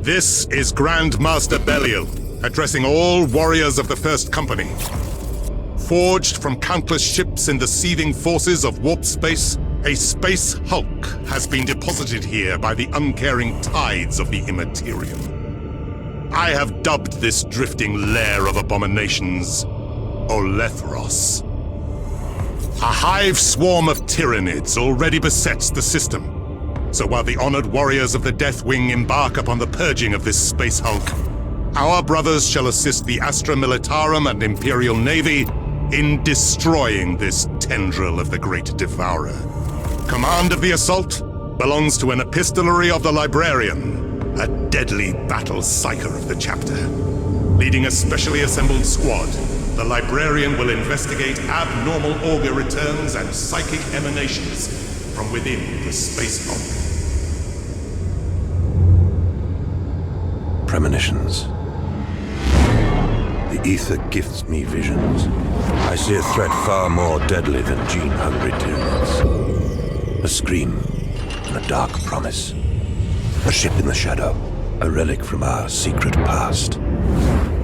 This is Grand Master Belial, addressing all warriors of the First Company. Forged from countless ships in the seething forces of warp space, a space hulk has been deposited here by the uncaring tides of the Immaterium. I have dubbed this drifting lair of abominations Olethros. A hive swarm of Tyranids already besets the system. So while the honored warriors of the Deathwing embark upon the purging of this space hulk, our brothers shall assist the Astra Militarum and Imperial Navy in destroying this tendril of the Great Devourer. Command of the assault belongs to an epistolary of the Librarian, a deadly battle psyker of the chapter. Leading a specially assembled squad, the Librarian will investigate abnormal augur returns and psychic emanations from within the space hulk. Premonitions. The ether gifts me visions. I see a threat far more deadly than gene-hungry Tyranids. A scream and a dark promise. A ship in the shadow, a relic from our secret past.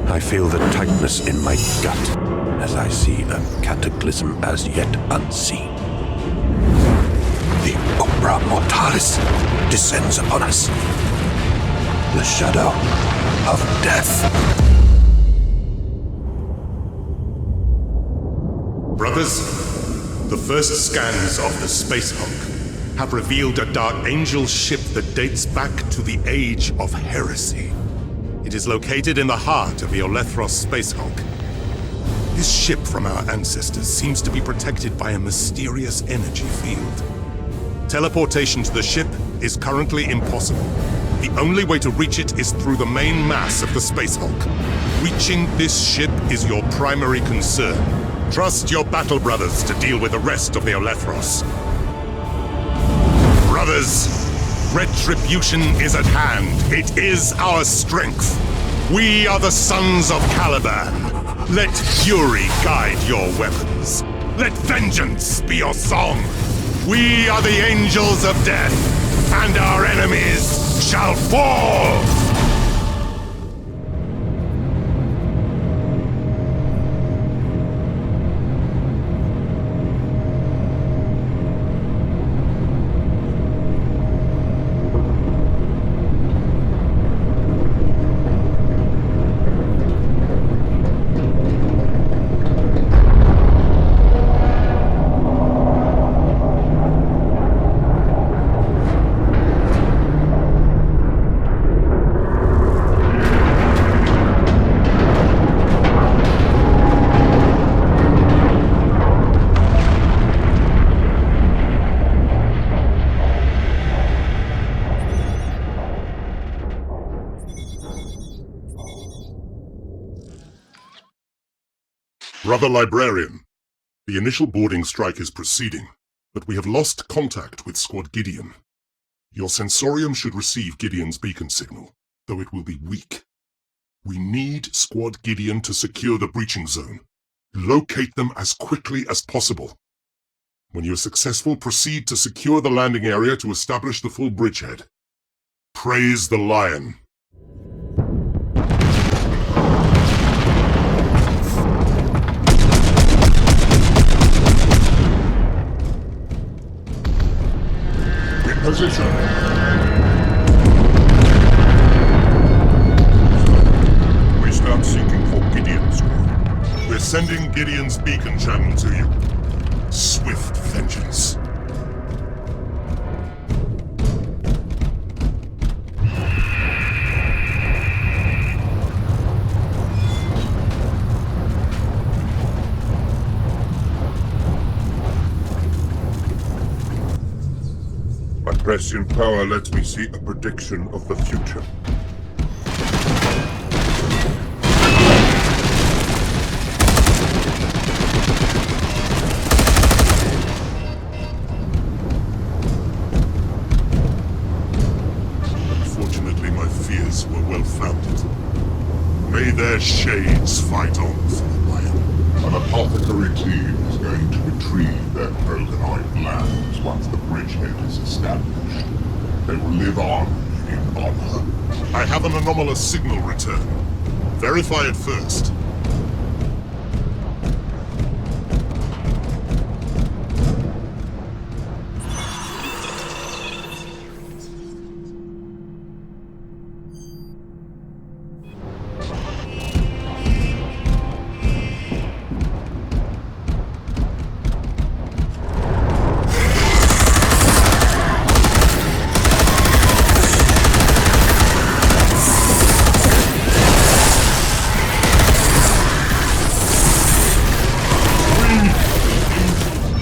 I feel the tightness in my gut as I see a cataclysm as yet unseen. The Umbra Mortalis descends upon us. The shadow of death. Brothers, the first scans of the space hulk have revealed a Dark Angel ship that dates back to the Age of Heresy. It is located in the heart of the Olethros space hulk. This ship from our ancestors seems to be protected by a mysterious energy field. Teleportation to the ship is currently impossible. The only way to reach it is through the main mass of the space hulk. Reaching this ship is your primary concern. Trust your battle brothers to deal with the rest of the Olethros. Brothers, retribution is at hand. It is our strength. We are the sons of Caliban. Let fury guide your weapons. Let vengeance be your song. We are the angels of death, and our enemies shall fall! Brother Librarian, the initial boarding strike is proceeding, but we have lost contact with Squad Gideon. Your sensorium should receive Gideon's beacon signal, though it will be weak. We need Squad Gideon to secure the breaching zone. Locate them as quickly as possible. When you are successful, proceed to secure the landing area to establish the full bridgehead. Praise the Lion. Position. We start seeking for Gideon's squad. We're sending Gideon's beacon channel to you. Swift vengeance. My prescient power lets me see a prediction of the future. Unfortunately, my fears were well-founded. May their shades fight on for a while. An apothecary team is going to retrieve their broken-eyed lands once the bridgehead is established. They will live on in honor. I have an anomalous signal return. Verify it first.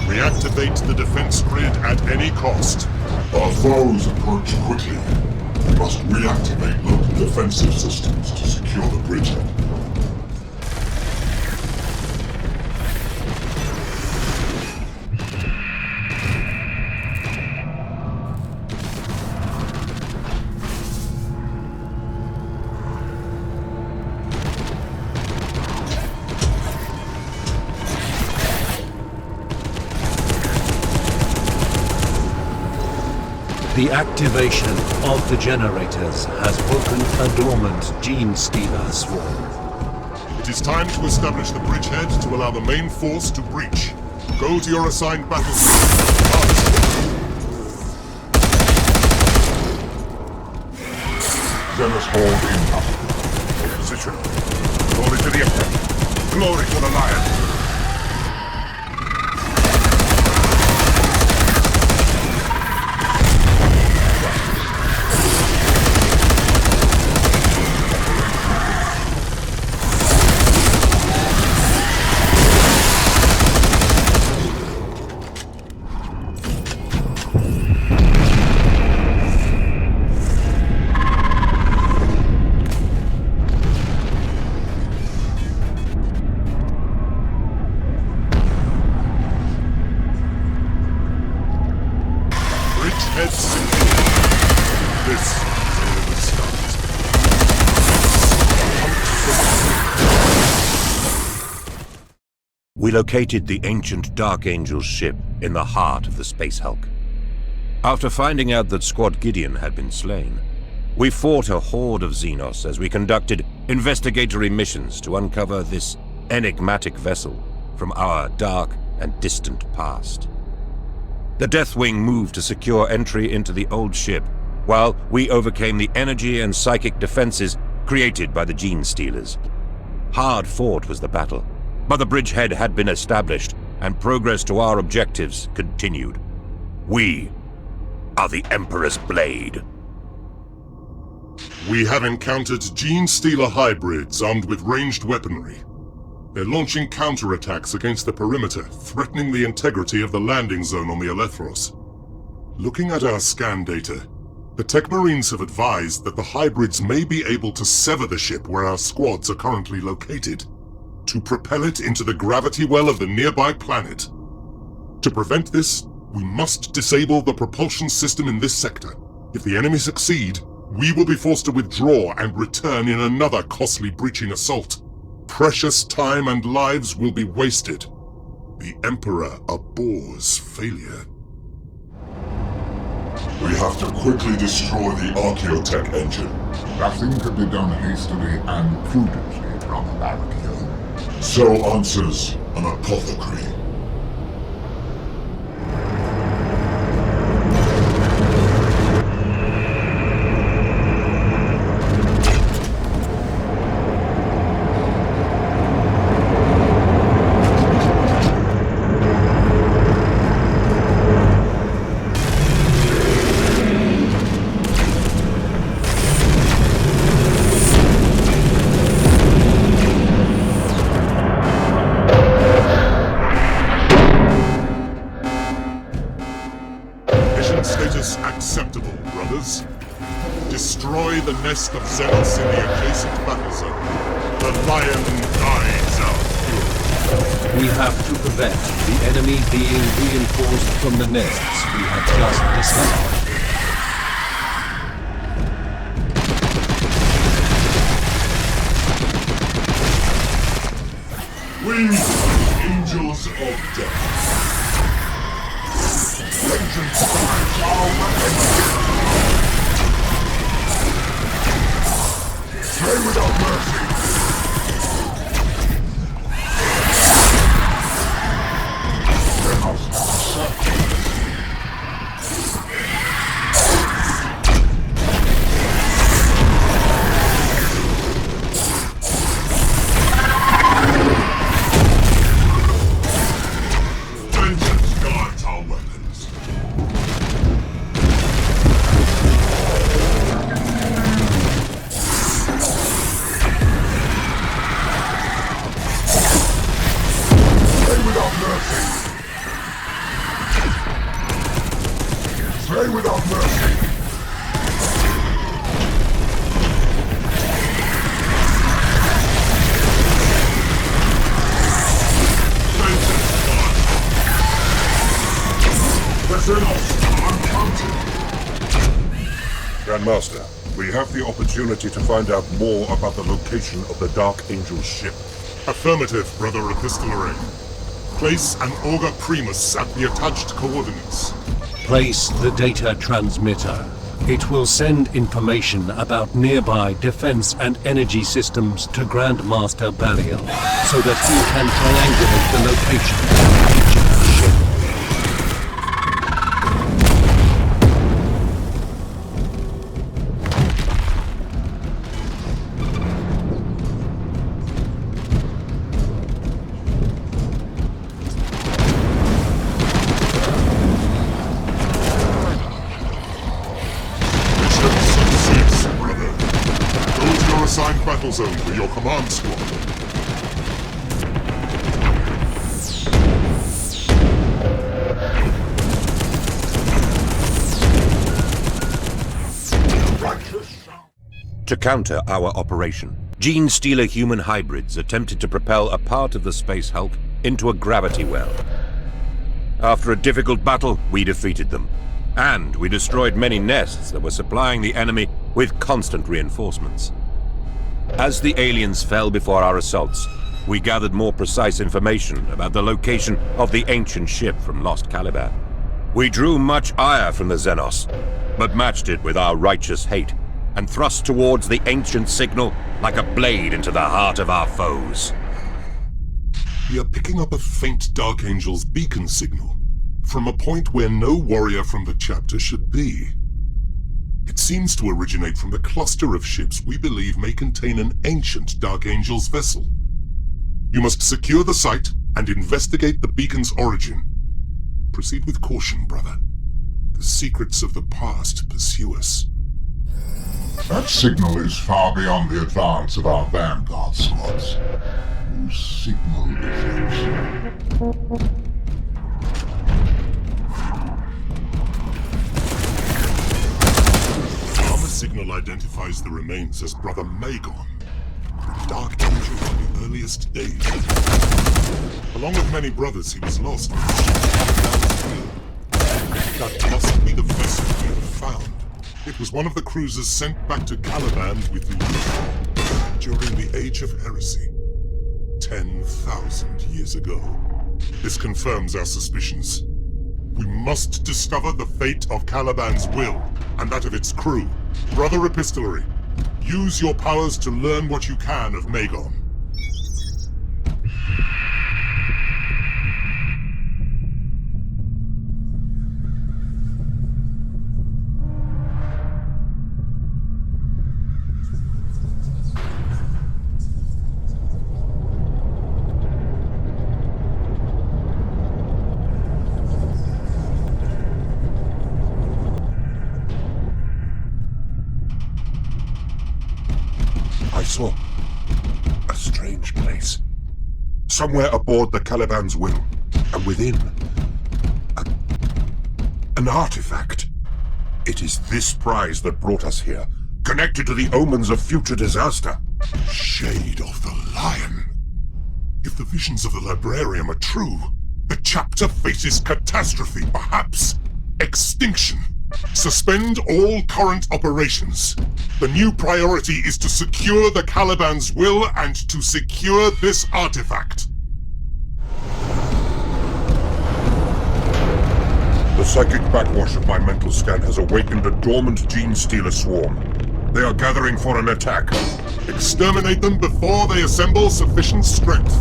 Reactivate the defense grid at any cost. Our foes approach quickly. We must reactivate local defensive systems to secure the bridgehead. The activation of the generators has woken a dormant Gene Stealer swarm. It is time to establish the bridgehead to allow the main force to breach. Go to your assigned battlefield. Zealous horde incoming. Position. Glory to the Emperor. Glory to the Lion. Bridgehead secure. This is only the start. We located the ancient Dark Angel's ship in the heart of the Space Hulk. After finding out that Squad Gideon had been slain, we fought a horde of Xenos as we conducted investigatory missions to uncover this enigmatic vessel from our dark and distant past. The Deathwing moved to secure entry into the old ship, while we overcame the energy and psychic defenses created by the Gene Stealers. Hard fought was the battle, but the bridgehead had been established, and progress to our objectives continued. We are the Emperor's Blade. We have encountered Gene Stealer hybrids armed with ranged weaponry. They're launching counterattacks against the perimeter, threatening the integrity of the landing zone on the Elethros. Looking at our scan data, the Tech Marines have advised that the hybrids may be able to sever the ship where our squads are currently located, to propel it into the gravity well of the nearby planet. To prevent this, we must disable the propulsion system in this sector. If the enemy succeed, we will be forced to withdraw and return in another costly breaching assault. Precious time and lives will be wasted. The Emperor abhors failure. We have to quickly destroy the Archaeotech engine. Nothing can be done hastily and prudently, Brother Barricchio. So answers an apothecary. Status acceptable, brothers. Destroy the nest of Zealots in the adjacent battle zone. The lion guides our fury. We have to prevent the enemy being reinforced from the nests we have just discovered. We, angels of death. Vengeance finds our weapons. Grandmaster, we have the opportunity to find out more about the location of the Dark Angel's ship. Affirmative, Brother Epistolary. Place an Auger Primus at the attached coordinates. Place the data transmitter. It will send information about nearby defense and energy systems to Grandmaster Belial, so that he can triangulate the location of the ancient ship. Assigned battle zone for your command squad. To counter our operation, gene-stealer human hybrids attempted to propel a part of the Space Hulk into a gravity well. After a difficult battle, we defeated them. And we destroyed many nests that were supplying the enemy with constant reinforcements. As the aliens fell before our assaults, we gathered more precise information about the location of the ancient ship from Lost Caliban. We drew much ire from the Xenos, but matched it with our righteous hate, and thrust towards the ancient signal like a blade into the heart of our foes. We are picking up a faint Dark Angel's beacon signal, from a point where no warrior from the chapter should be. It seems to originate from the cluster of ships we believe may contain an ancient Dark Angel's vessel. You must secure the site and investigate the beacon's origin. Proceed with caution, brother. The secrets of the past pursue us. That signal is far beyond the advance of our vanguard squads. Whose signal is it? Signal identifies the remains as Brother Magon, the Dark Angel of the earliest days. Along with many brothers, he was lost when the ship came. That must be the vessel we have found. It was one of the cruisers sent back to Caliban with Luke during the Age of Heresy, 10,000 years ago. This confirms our suspicions. We must discover the fate of Caliban's will, and that of its crew. Brother Epistolary, use your powers to learn what you can of Magon. I saw a strange place. Somewhere aboard the Caliban's will, and within, an artifact. It is this prize that brought us here, connected to the omens of future disaster. Shade of the Lion. If the visions of the Librarium are true, the chapter faces catastrophe, perhaps extinction. Suspend all current operations. The new priority is to secure the Caliban's will and to secure this artifact. The psychic backwash of my mental scan has awakened a dormant gene-stealer swarm. They are gathering for an attack. Exterminate them before they assemble sufficient strength.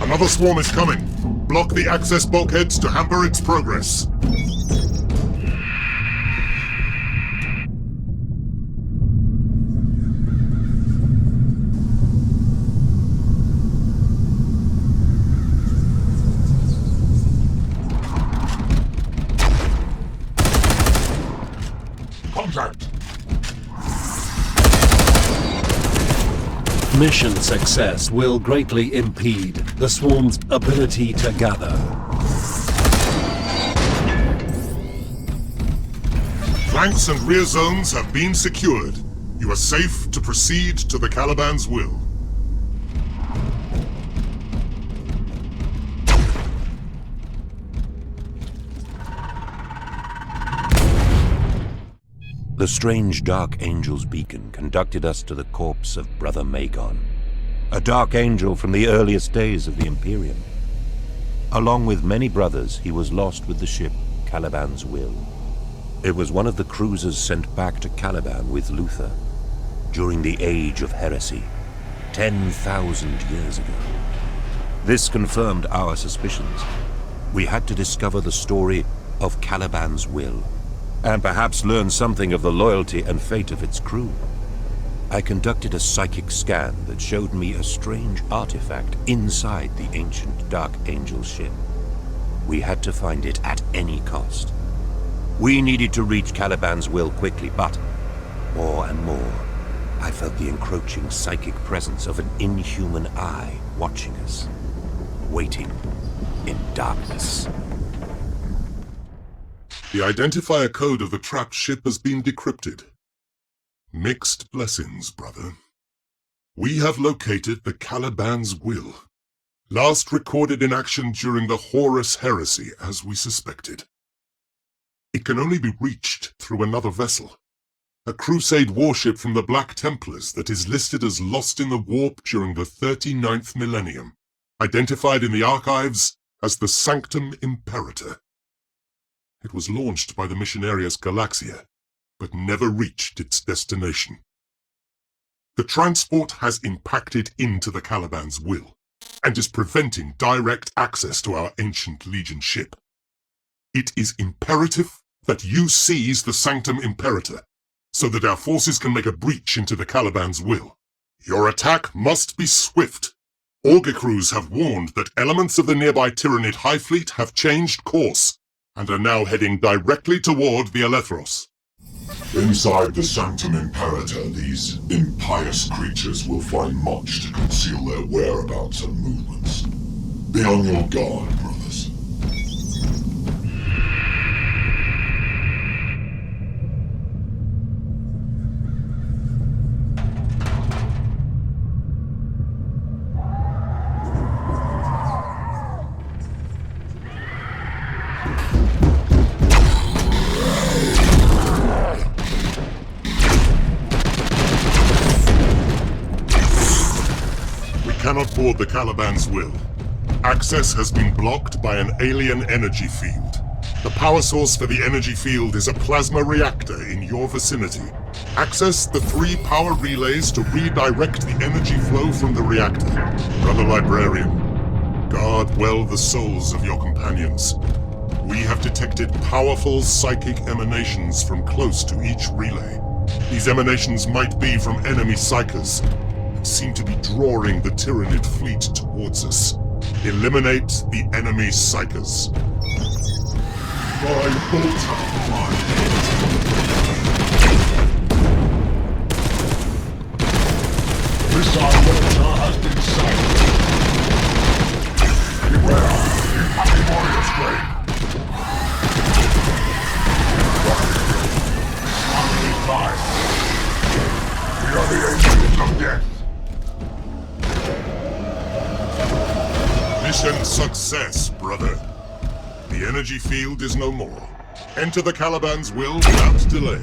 Another swarm is coming. Block the access bulkheads to hamper its progress. Contact! Mission success will greatly impede the swarm's ability to gather. Flanks and rear zones have been secured. You are safe to proceed to the Caliban's will. The strange Dark Angel's beacon conducted us to the corpse of Brother Magon, a Dark Angel from the earliest days of the Imperium. Along with many brothers, he was lost with the ship Caliban's Will. It was one of the cruisers sent back to Caliban with Luther during the Age of Heresy, 10,000 years ago. This confirmed our suspicions. We had to discover the story of Caliban's Will, and perhaps learn something of the loyalty and fate of its crew. I conducted a psychic scan that showed me a strange artifact inside the ancient Dark Angel ship. We had to find it at any cost. We needed to reach Caliban's Will quickly, but more and more, I felt the encroaching psychic presence of an inhuman eye watching us, waiting in darkness. The identifier code of the trapped ship has been decrypted. Mixed blessings, brother. We have located the Caliban's Will, last recorded in action during the Horus Heresy, as we suspected. It can only be reached through another vessel, a Crusade warship from the Black Templars that is listed as lost in the warp during the 39th millennium, identified in the archives as the Sanctum Imperator. It was launched by the Missionarius Galaxia, but never reached its destination. The transport has impacted into the Caliban's Will, and is preventing direct access to our ancient Legion ship. It is imperative that you seize the Sanctum Imperator, so that our forces can make a breach into the Caliban's Will. Your attack must be swift. Auger crews have warned that elements of the nearby Tyranid High Fleet have changed course, and are now heading directly toward the Elethros. Inside the Sanctum Imperator, these impious creatures will find much to conceal their whereabouts and movements. Be on your guard, brothers. Cannot board the Caliban's Will. Access has been blocked by an alien energy field. The power source for the energy field is a plasma reactor in your vicinity. Access the 3 power relays to redirect the energy flow from the reactor. Brother Librarian, guard well the souls of your companions. We have detected powerful psychic emanations from close to each relay. These emanations might be from enemy psychers, seem to be drawing the Tyranid fleet towards us. Eliminate the enemy psychers. My bolter, Missile launcher has been sighted. Beware, impacting warrior's grave. Finally, we are the agents of death. Mission success, brother. The energy field is no more. Enter the Caliban's Will without delay.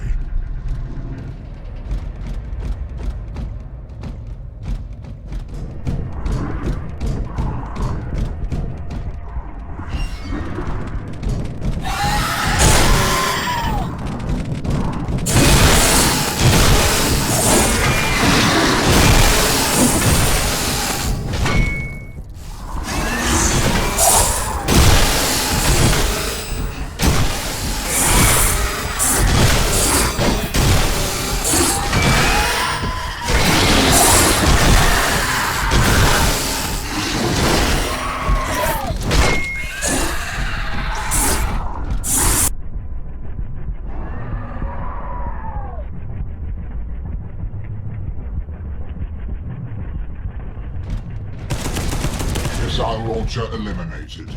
Missile launcher eliminated.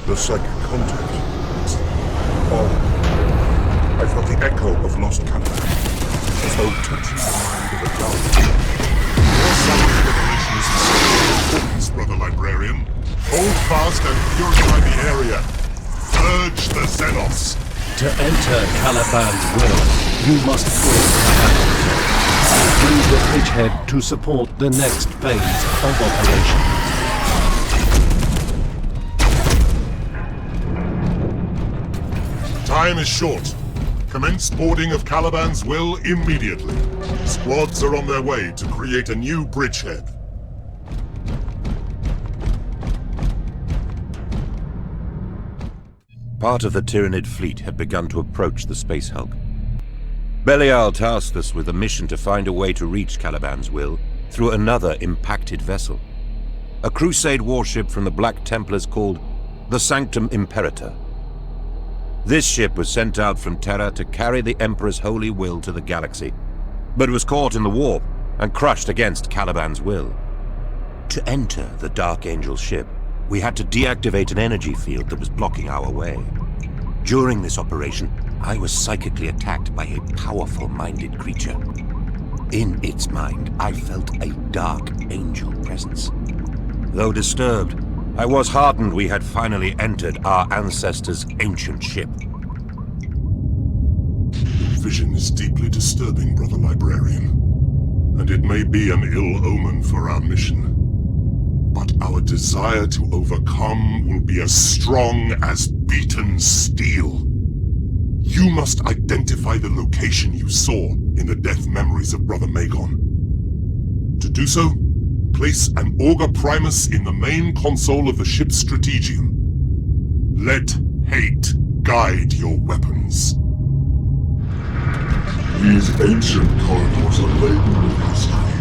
The psychic contact. Oh, I thought the echo of lost Calaban, as though touching the mind of a dove. Your summoned revelation is of importance, brother librarian. Hold fast and purify the area. Purge the Xenos. To enter Caliban's will, you must force the hammer. Use the bridgehead to support the next phase of operation. Time is short. Commence boarding of Caliban's will immediately. Squads are on their way to create a new bridgehead. Part of the Tyranid fleet had begun to approach the space hulk. Belial tasked us with a mission to find a way to reach Caliban's will through another impacted vessel. A Crusade warship from the Black Templars called the Sanctum Imperator. This ship was sent out from Terra to carry the Emperor's holy will to the galaxy, but was caught in the warp and crushed against Caliban's will. To enter the Dark Angel ship, we had to deactivate an energy field that was blocking our way. During this operation, I was psychically attacked by a powerful-minded creature. In its mind, I felt a Dark Angel presence. Though disturbed, I was heartened we had finally entered our ancestors' ancient ship. Your vision is deeply disturbing, brother librarian. And it may be an ill omen for our mission. But our desire to overcome will be as strong as beaten steel. You must identify the location you saw in the death memories of Brother Magon. To do so, place an Augur Primus in the main console of the ship's strategium. Let hate guide your weapons. These ancient corridors are laden with history.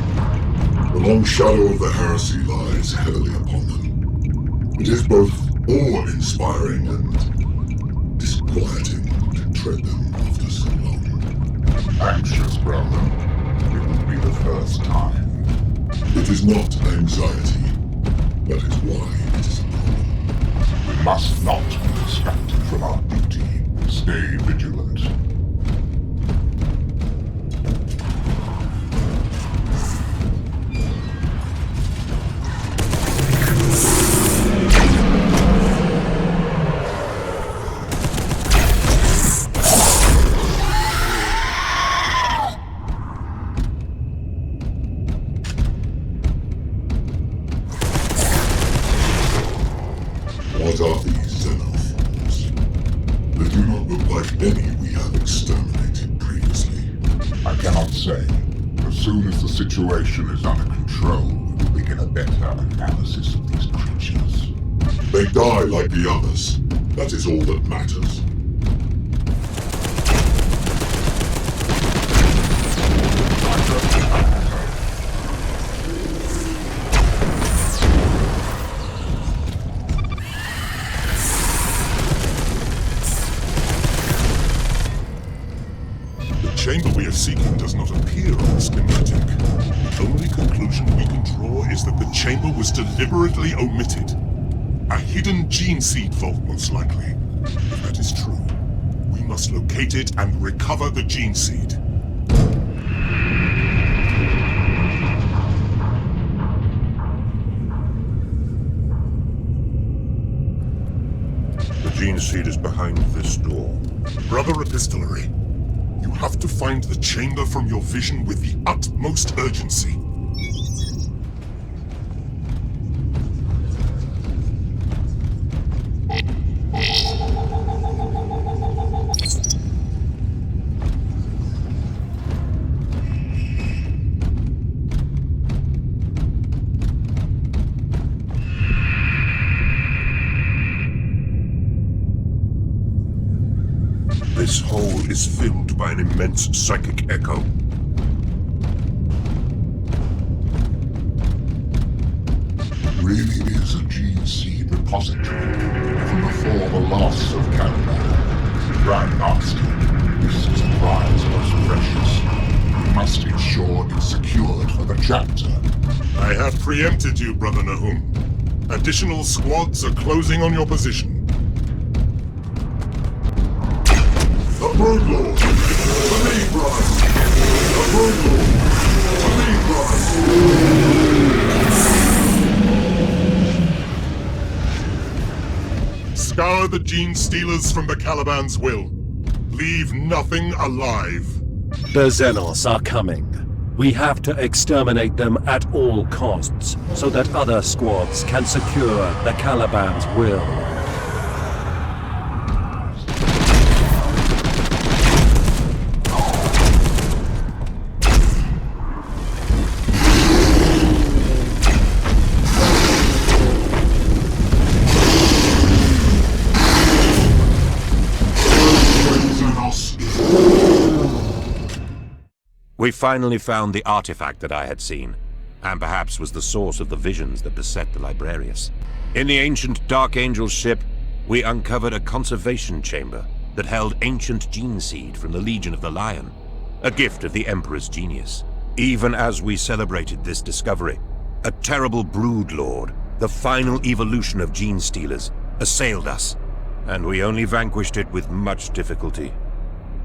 The long shadow of the heresy lies heavily upon them. It is both awe-inspiring and disquieting to tread them after so long. Anxious, brother. It will be the first time. It is not anxiety. That is why it is a problem. We must not be distracted from our duty. Stay vigilant. What are these xenophores? They do not look like any we have exterminated previously. I cannot say. As soon as the situation is under control, we will begin a better analysis of these creatures. They die like the others. That is all that matters. The chamber we are seeking does not appear on the schematic. The only conclusion we can draw is that the chamber was deliberately omitted. A hidden gene seed vault, most likely. If that is true, we must locate it and recover the gene seed. The gene seed is behind this door. Brother Epistolary, you have to find the chamber from your vision with the utmost urgency. This hole is filled by an immense psychic echo. Really is a gene seed repository, even before the loss of Caliban. Grand Master, this is a prize most precious. We must ensure it's secured for the chapter. I have preempted you, Brother Nahum. Additional squads are closing on your position. The Brood Lord! Scour the Gene Stealers from the Caliban's will. Leave nothing alive. The Xenos are coming. We have to exterminate them at all costs, so that other squads can secure the Caliban's will. We finally found the artifact that I had seen, and perhaps was the source of the visions that beset the Librarius. In the ancient Dark Angel ship, we uncovered a conservation chamber that held ancient gene seed from the Legion of the Lion, a gift of the Emperor's genius. Even as we celebrated this discovery, a terrible brood lord, the final evolution of gene stealers, assailed us, and we only vanquished it with much difficulty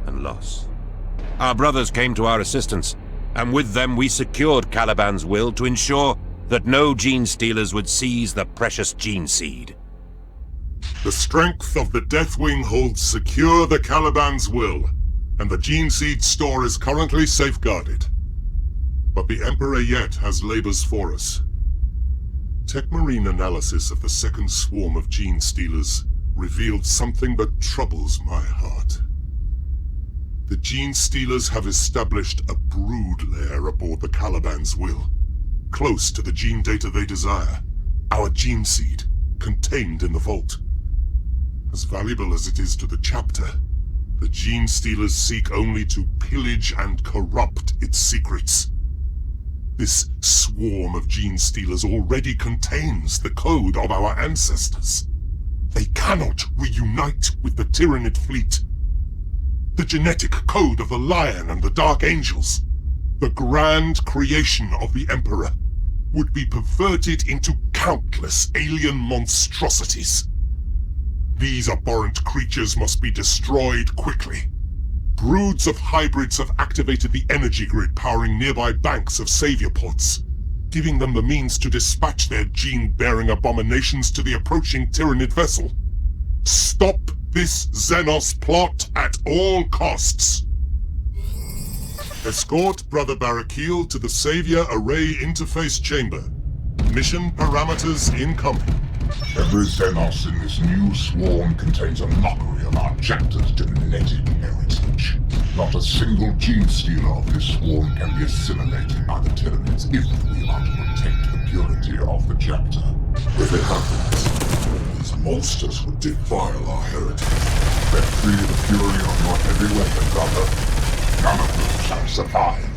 and loss. Our brothers came to our assistance, and with them we secured Caliban's will to ensure that no gene stealers would seize the precious gene seed. The strength of the Deathwing holds secure the Caliban's will, and the gene seed store is currently safeguarded. But the Emperor yet has labors for us. Techmarine analysis of the second swarm of gene stealers revealed something that troubles my heart. The Gene Stealers have established a brood lair aboard the Caliban's will, close to the gene data they desire, our gene seed, contained in the vault. As valuable as it is to the chapter, the Gene Stealers seek only to pillage and corrupt its secrets. This swarm of Gene Stealers already contains the code of our ancestors. They cannot reunite with the Tyranid fleet. The genetic code of the Lion and the Dark Angels, the grand creation of the Emperor, would be perverted into countless alien monstrosities. These abhorrent creatures must be destroyed quickly. Broods of hybrids have activated the energy grid powering nearby banks of savior pods, giving them the means to dispatch their gene-bearing abominations to the approaching Tyranid vessel. Stop this Xenos plot at all costs. Escort Brother Barakil to the Savior Array Interface Chamber. Mission parameters incoming. Every Xenos in this new swarm contains a mockery of our chapter's genetic heritage. Not a single gene stealer of this swarm can be assimilated by the Tyranids if we are to protect the purity of the chapter. If it happens, these monsters would defile our heritage. Let free the fury of your heavy weapon, brother. None of them shall survive.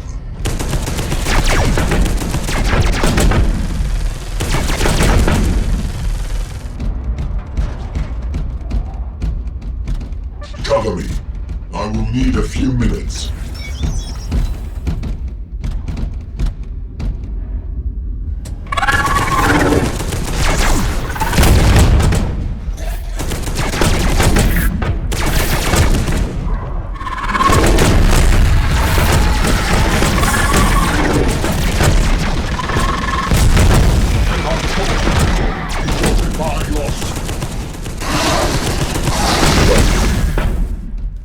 Cover me. I will need a few minutes.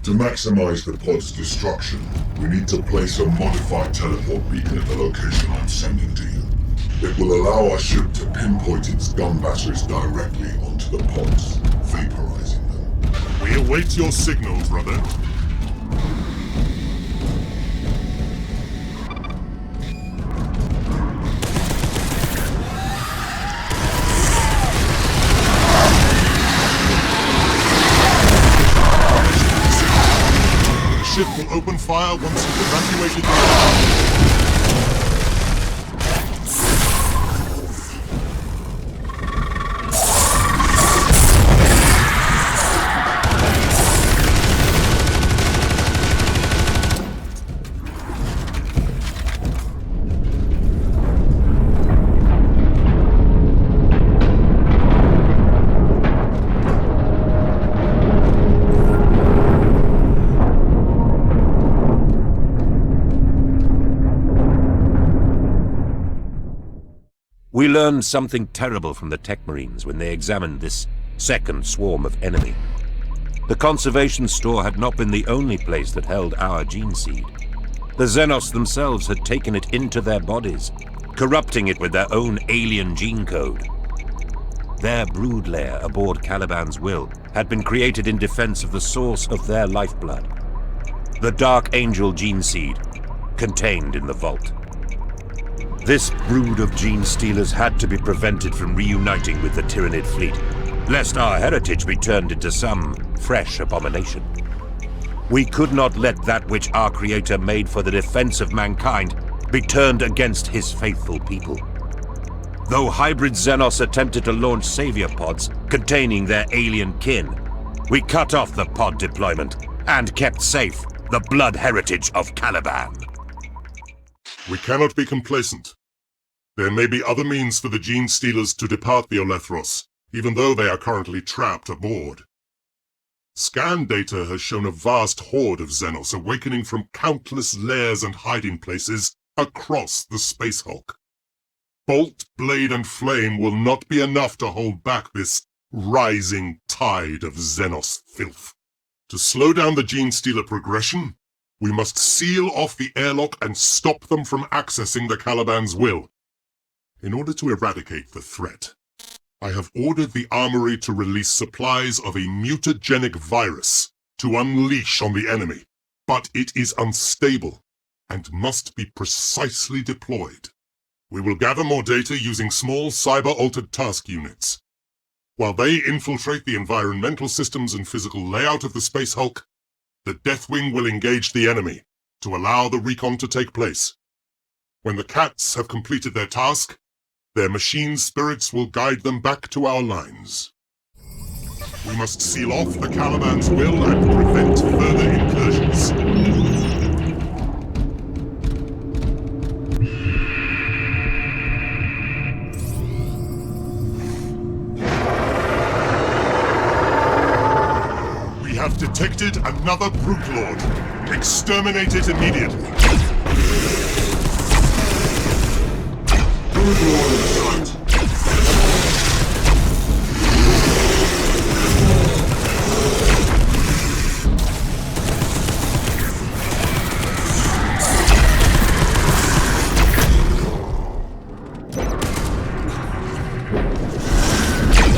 To maximize the pod's destruction, we need to place a modified teleport beacon at the location I'm sending to you. It will allow our ship to pinpoint its gun batteries directly onto the pods, vaporizing them. We await your signal, brother. The ship will open fire once you've evacuated the We learned something terrible from the Tech Marines when they examined this second swarm of enemy. The conservation store had not been the only place that held our gene seed. The Xenos themselves had taken it into their bodies, corrupting it with their own alien gene code. Their brood lair aboard Caliban's will had been created in defense of the source of their lifeblood, the Dark Angel gene seed, contained in the vault. This brood of gene stealers had to be prevented from reuniting with the Tyranid fleet, lest our heritage be turned into some fresh abomination. We could not let that which our Creator made for the defense of mankind be turned against his faithful people. Though hybrid Xenos attempted to launch savior pods containing their alien kin, we cut off the pod deployment and kept safe the blood heritage of Caliban. We cannot be complacent. There may be other means for the Gene Stealers to depart the Olethros, even though they are currently trapped aboard. Scan data has shown a vast horde of Xenos awakening from countless lairs and hiding places across the Space Hulk. Bolt, blade, and flame will not be enough to hold back this rising tide of Xenos filth. To slow down the Gene Stealer progression, we must seal off the airlock and stop them from accessing the Caliban's will. In order to eradicate the threat, I have ordered the armory to release supplies of a mutagenic virus to unleash on the enemy, but it is unstable and must be precisely deployed. We will gather more data using small cyber-altered task units. While they infiltrate the environmental systems and physical layout of the Space Hulk, the Deathwing will engage the enemy to allow the recon to take place. When the cats have completed their task, their machine spirits will guide them back to our lines. We must seal off the Caliban's will and prevent further incursions. We have detected another Brute Lord. Exterminate it immediately. Brute Lord in sight.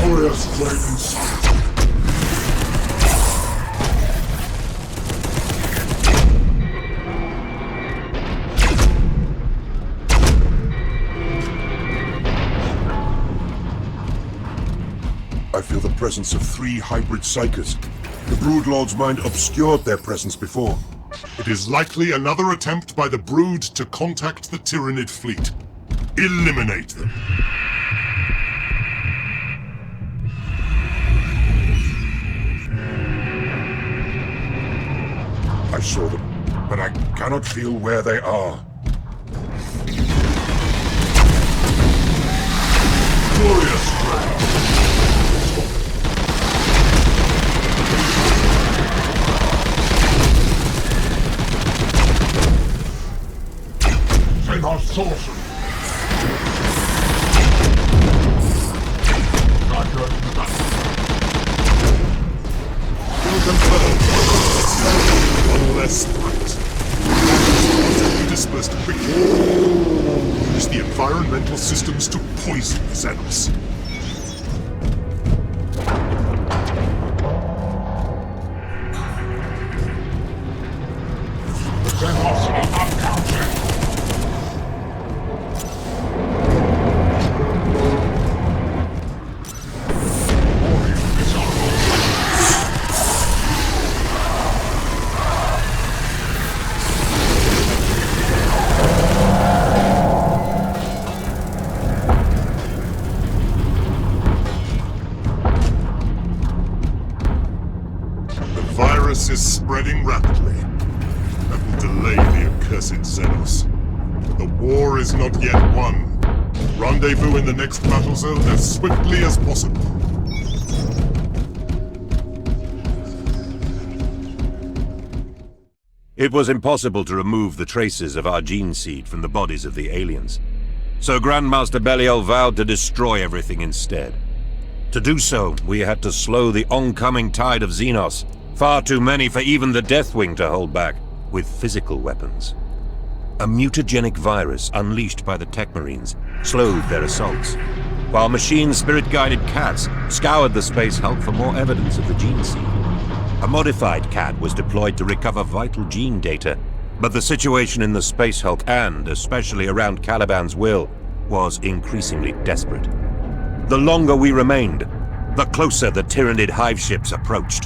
Warrior straight in sight. I feel the presence of 3 hybrid psychers. The Broodlord's mind obscured their presence before. It is likely another attempt by the Brood to contact the Tyranid fleet. Eliminate them. I saw them, but I cannot feel where they are. Glorious strike. Send our sorcery. Roger in the back. Will confirm. One less threat. Be dispersed quickly. Use the environmental systems to poison the Xenos. The Xenos are uncounted. The virus is spreading rapidly. That will delay the accursed Xenos. But the war is not yet won. Rendezvous in the next battle zone as swiftly as possible. It was impossible to remove the traces of our gene seed from the bodies of the aliens. So Grandmaster Belial vowed to destroy everything instead. To do so, we had to slow the oncoming tide of Xenos, far too many for even the Deathwing to hold back, with physical weapons. A mutagenic virus unleashed by the Techmarines slowed their assaults, while machine spirit-guided cats scoured the Space Hulk for more evidence of the gene seed. A modified cat was deployed to recover vital gene data, but the situation in the Space Hulk, and especially around Caliban's will, was increasingly desperate. The longer we remained, the closer the Tyranid hive ships approached.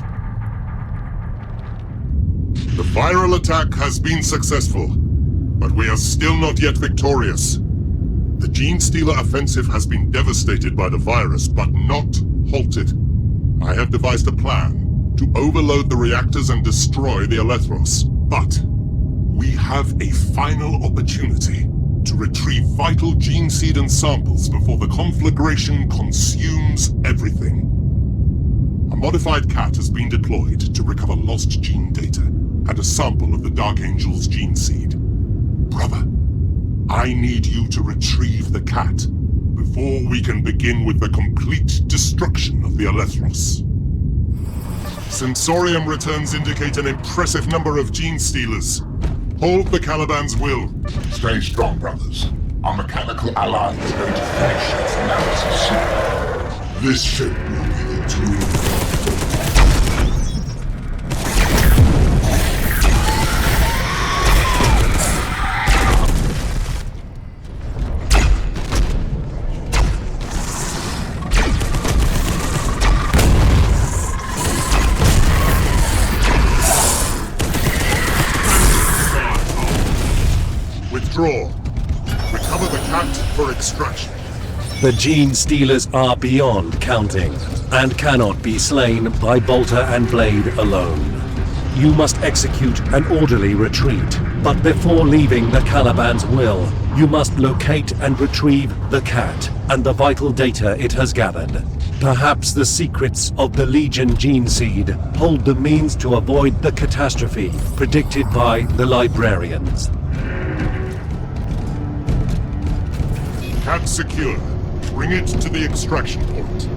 The viral attack has been successful, but we are still not yet victorious. The Gene Stealer offensive has been devastated by the virus, but not halted. I have devised a plan to overload the reactors and destroy the Elethros. But we have a final opportunity to retrieve vital gene seed and samples before the conflagration consumes everything. A modified cat has been deployed to recover lost gene data and a sample of the Dark Angel's gene seed. Brother, I need you to retrieve the cat before we can begin with the complete destruction of the Elethros. Sensorium returns indicate an impressive number of gene stealers. Hold the Caliban's will. Stay strong, brothers. Our mechanical ally is going to finish its analysis soon. This ship will be the tool. Withdraw. Recover the cat for extraction. The Gene Stealers are beyond counting, and cannot be slain by Bolter and Blade alone. You must execute an orderly retreat, but before leaving the Caliban's will, you must locate and retrieve the cat and the vital data it has gathered. Perhaps the secrets of the Legion gene seed hold the means to avoid the catastrophe predicted by the librarians. Cat secure. Bring it to the extraction point.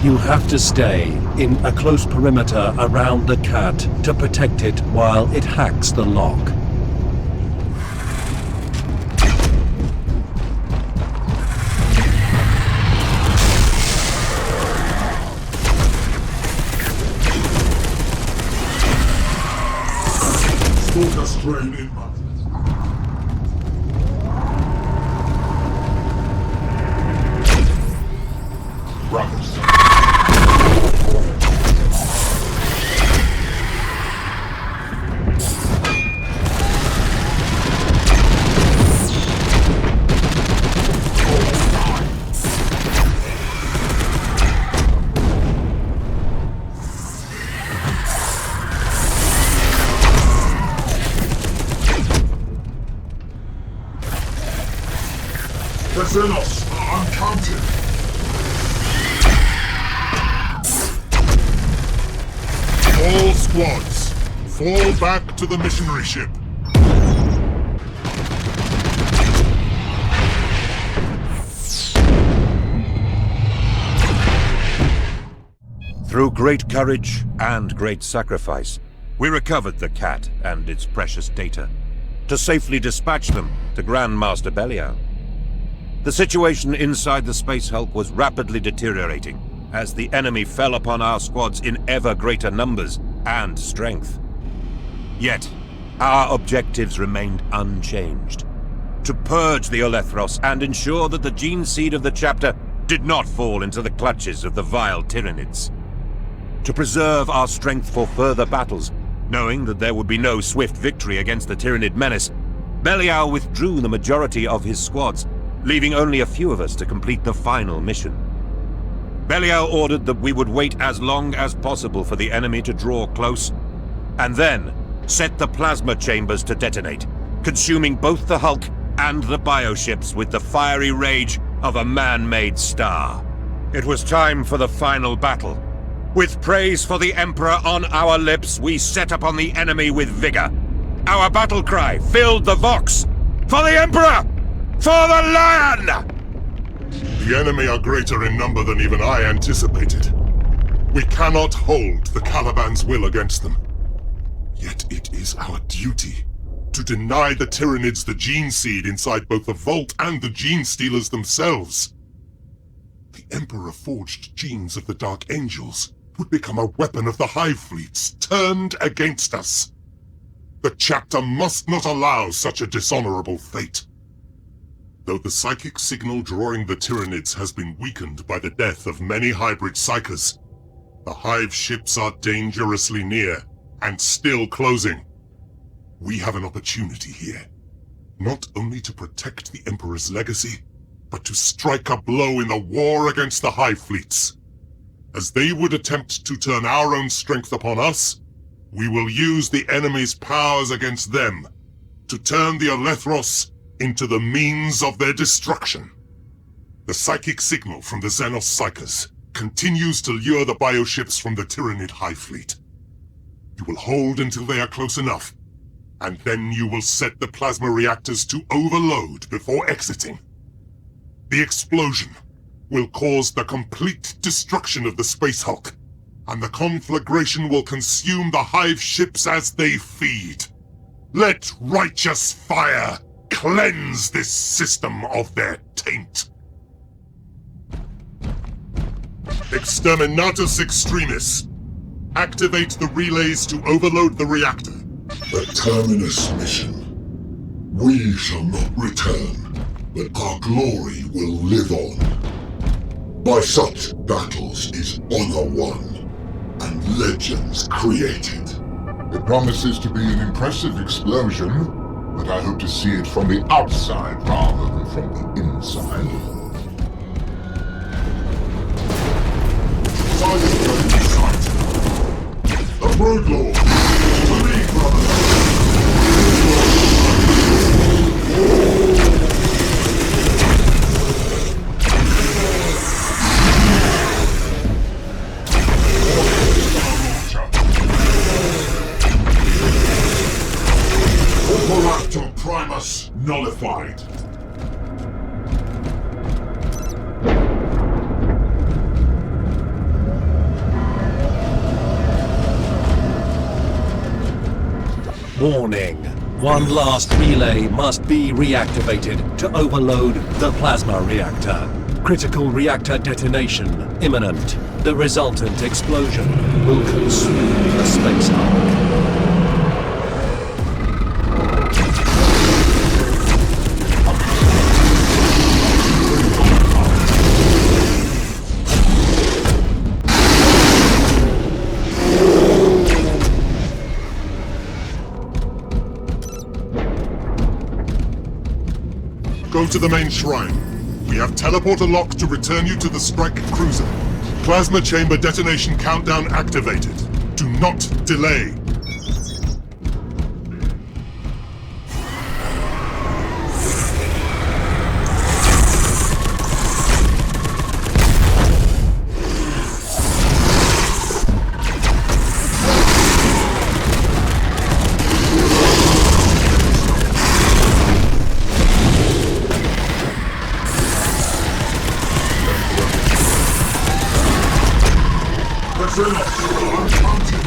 You have to stay in a close perimeter around the cat to protect it while it hacks the lock. Stalker strain inbound. Brothers. The Xenos are uncounted. All squads, fall back to the missionary ship. Through great courage and great sacrifice, we recovered the cat and its precious data, to safely dispatch them to Grandmaster Belial. The situation inside the Space Hulk was rapidly deteriorating, as the enemy fell upon our squads in ever greater numbers and strength. Yet, our objectives remained unchanged: to purge the Elethros and ensure that the gene seed of the chapter did not fall into the clutches of the vile Tyranids. To preserve our strength for further battles, knowing that there would be no swift victory against the Tyranid menace, Belial withdrew the majority of his squads, leaving only a few of us to complete the final mission. Belial ordered that we would wait as long as possible for the enemy to draw close, and then set the plasma chambers to detonate, consuming both the Hulk and the bioships with the fiery rage of a man-made star. It was time for the final battle, With praise for the Emperor on our lips, we set upon the enemy with vigor. Our battle cry filled the Vox. For the Emperor! For the Lion! The enemy are greater in number than even I anticipated. We cannot hold the Caliban's will against them. Yet it is our duty to deny the Tyranids the gene seed inside both the Vault and the Gene Stealers themselves. The Emperor forged genes of the Dark Angels would become a weapon of the Hive fleets turned against us. The chapter must not allow such a dishonorable fate. Though the psychic signal drawing the Tyranids has been weakened by the death of many hybrid psychers, the Hive ships are dangerously near and still closing. We have an opportunity here, not only to protect the Emperor's legacy, but to strike a blow in the war against the Hive fleets. As they would attempt to turn our own strength upon us, we will use the enemy's powers against them to turn the Alethros into the means of their destruction. The psychic signal from the Xenos Psychers continues to lure the bioships from the Tyranid Hive fleet. You will hold until they are close enough, and then you will set the plasma reactors to overload before exiting. The explosion will cause the complete destruction of the Space Hulk, and the conflagration will consume the Hive ships as they feed. Let righteous fire cleanse this system of their taint. Exterminatus Extremis, activate the relays to overload the reactor. The Terminus mission. We shall not return, but our glory will live on. By such battles is honor won, and legends created. It promises to be an impressive explosion, but I hope to see it from the outside rather than from the inside. Silent gun in sight. The Broodlord! To me, brothers! Corruptor Primus nullified. Warning. One last relay must be reactivated to overload the plasma reactor. Critical reactor detonation imminent. The resultant explosion will consume the Space Hulk. Go to the main shrine. We have teleporter lock to return you to the strike cruiser. Plasma chamber detonation countdown activated. Do not delay. The Xenos are uncounted.